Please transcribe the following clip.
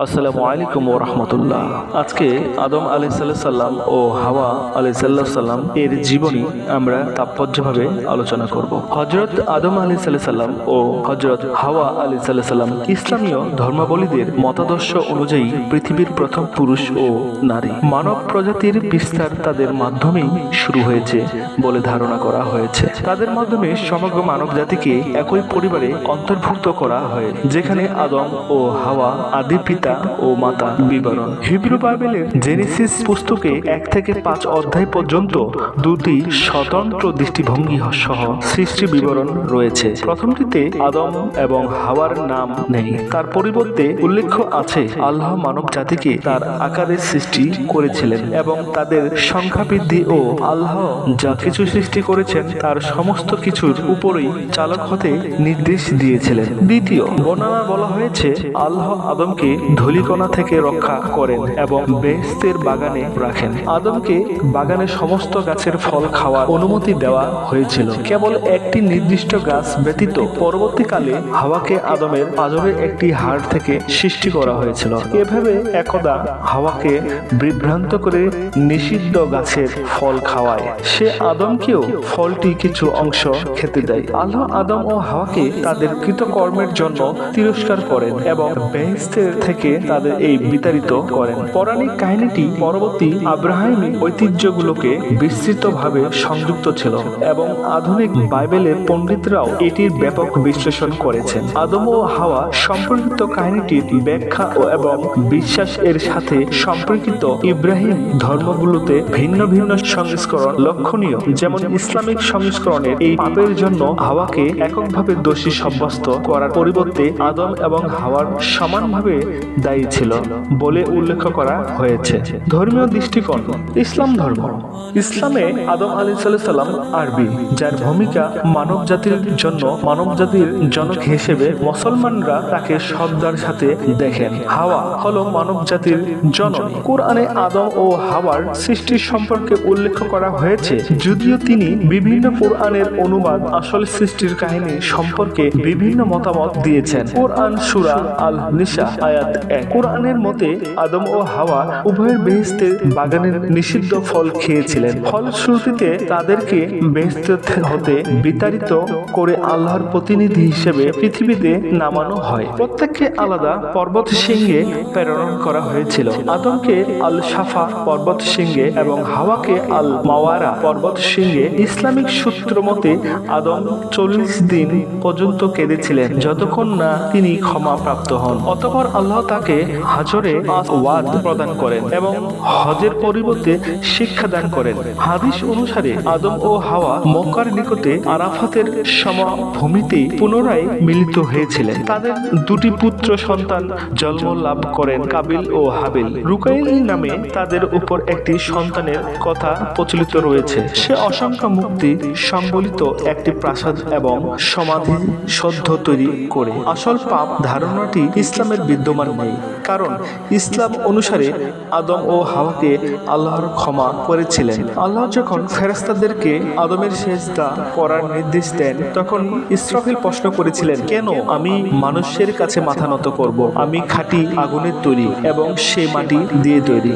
আসসালামু আলাইকুম ওয়া রাহমাতুল্লাহ। আজকে আদম আলাইহিস সালাম ও হাওয়া আলাইহিস সালাম এর জীবনী আমরা তাৎপর্যভাবে আলোচনা করব। হযরত আদম আলাইহিস সালাম ও হযরত হাওয়া আলাইহিস সালাম ইসলামীয় ধর্মাবলীদের মতাদর্শ অনুযায়ী পৃথিবীর প্রথম পুরুষ ও নারী। মানব প্রজাতির বিস্তার তাদের মাধ্যমেই শুরু হয়েছে বলে ধারণা করা হয়েছে। তাদের মাধ্যমে সমগ্র মানব জাতিকে একই পরিবারে অন্তর্ভুক্ত করা হয়, যেখানে আদম ও হাওয়া আদি পিতা ও মাতা বিবরণ। হিব্রু বাইবেলের জেনেসিস পুস্তকে 1 থেকে 5 অধ্যায় পর্যন্ত দুটি স্বতন্ত্র দৃষ্টিভঙ্গি সহ সৃষ্টি বিবরণ রয়েছে। প্রথমটিতে আদম এবং হাওয়ার নাম নেই, তার পরিবর্তে উল্লেখ আছে আল্লাহ মানব জাতিকে তার আকারে সৃষ্টি করেছিলেন এবং তাদের সংখ্যা বৃদ্ধি ও আল্লাহ যা কিছু সৃষ্টি করেছেন তার সমস্ত কিছুর উপরেই চালক হতে নির্দেশ দিয়েছিলেন। দ্বিতীয় বর্ণনা বলা হয়েছে আল্লাহ আদমকে ধূলিকণা থেকে রক্ষা করেন এবং বেহেশতের বাগানে রাখেন। আদমকে বাগানের সমস্ত গাছের ফল খাওয়ার অনুমতি দেওয়া হয়েছিল, কেবল একটি নির্দিষ্ট গাছ ব্যতীত। পরবর্তীকালে হাওয়াকে আদমের পাঁজরের একটি হাড় থেকে সৃষ্টি করা হয়েছিল। এভাবে একদা হাওয়াকে বিভ্রান্ত করে নিষিদ্ধ গাছের ফল খাওয়ায়। সে আদমকেও ফলটি কিছু অংশ খেতে দেয়। আল্লাহ আদম ও হাওয়াকে তাদের কৃতকর্মের জন্য তিরস্কার করেন এবং বেহেশতের থেকে তাদের এই বিতাড়িত করেন। পৌরাণিক কাহিনীটি পরবর্তী আব্রাহামিক ঐতিহ্যগুলোকে বিস্তৃতভাবে সংযুক্ত ছিল এবং আধুনিক বাইবেলের পণ্ডিতরাও এটির ব্যাপক বিশ্লেষণ করেছেন। আদম ও হাওয়া সম্পর্কিত কাহিনীটির ব্যাখ্যা এবং বিশ্বাস এর সাথে সম্পর্কিত ইব্রাহিম ধর্মগুলোতে ভিন্ন ভিন্ন সংস্করণ লক্ষণীয়, যেমন ইসলামিক সংস্করণের এই পাপের জন্য হাওয়াকে এককভাবে দোষী সাব্যস্ত করার পরিবর্তে আদম এবং হাওয়ার সমানভাবে দায়ী ছিল বলে উল্লেখ করা হয়েছে। ধর্মীয় দৃষ্টিকোণ। ইসলাম ধর্ম। ইসলামে আদম আলাইহিস সালাম আরবি, যার ভূমিকা মানব জাতির জনক হিসেবে মুসলমানরা তাকে শ্রদ্ধার সাথে দেখেন। হাওয়া হলো মানব জাতির জননী। কোরআনে আদম ও হাওয়ার সৃষ্টির সম্পর্কে উল্লেখ করা হয়েছে, যদিও তিনি বিভিন্ন কোরআনের অনুবাদ আসল সৃষ্টির কাহিনী সম্পর্কে বিভিন্ন মতামত দিয়েছেন। কোরআন সূরা আল নিসা আয়াত 1। কোরআনের মতে আদম ও হাওয়া উভয়ের বেহেশতের বাগানের নিষিদ্ধ ফল খেয়েছিলেন। ফলশ্রুতিতে তাদেরকে বেহেশত হতে বিতাড়িত করে আল্লাহর প্রতিনিধি হিসেবে পৃথিবীতে নামানো হয়। প্রত্যেককে আলাদা পর্বত শৃঙ্গে প্রেরণ করা হয়েছিল। আদমকে আল সাফা পর্বত শৃঙ্গে এবং হাওয়াকে আল মাওয়ারা পর্বত শৃঙ্গে। ইসলামিক সূত্র মতে আদম 40 দিন পর্যন্ত কেঁদেছিলেন যতক্ষণ না তিনি ক্ষমা প্রাপ্ত হন। অতঃপর আল্লাহ তাকে হাজরে ওয়াদ প্রদান করেন এবং হজের পরিবর্তে শিক্ষা দান করেন। হাদিস অনুসারে আদম ও হাওয়া মক্কার নিকটে আরাফাতের সমভূমিতে পুনরায় মিলিত হয়েছিলেন। তাদের দুটি পুত্র সন্তান জন্ম লাভ করেন, কাবিল ও হাবিল। রুকাইল নামে তাদের উপর একটি সন্তানের কথা প্রচলিত রয়েছে। সে অসংখ্য মুক্তি সম্বলিত একটি প্রাসাদ এবং সমাধি সদ্ধ তৈরি করে। আসল পাপ ধারণাটি ইসলামের বিদ্যমান নেই, কারণ ইসলাম অনুসারে আদম ও হাওয়াকে আল্লাহর ক্ষমা করেছিলেন। আল্লাহ যখন ফেরেশতাদেরকে আদমের সিজদা করার নির্দেশ দেন, তখন ইসরাফিল প্রশ্ন করেছিলেন, কেন আমি মানুষের কাছে মাথা নত করব? আমি খাঁটি আগুনের তৈরি এবং সে মাটি দিয়ে তৈরি।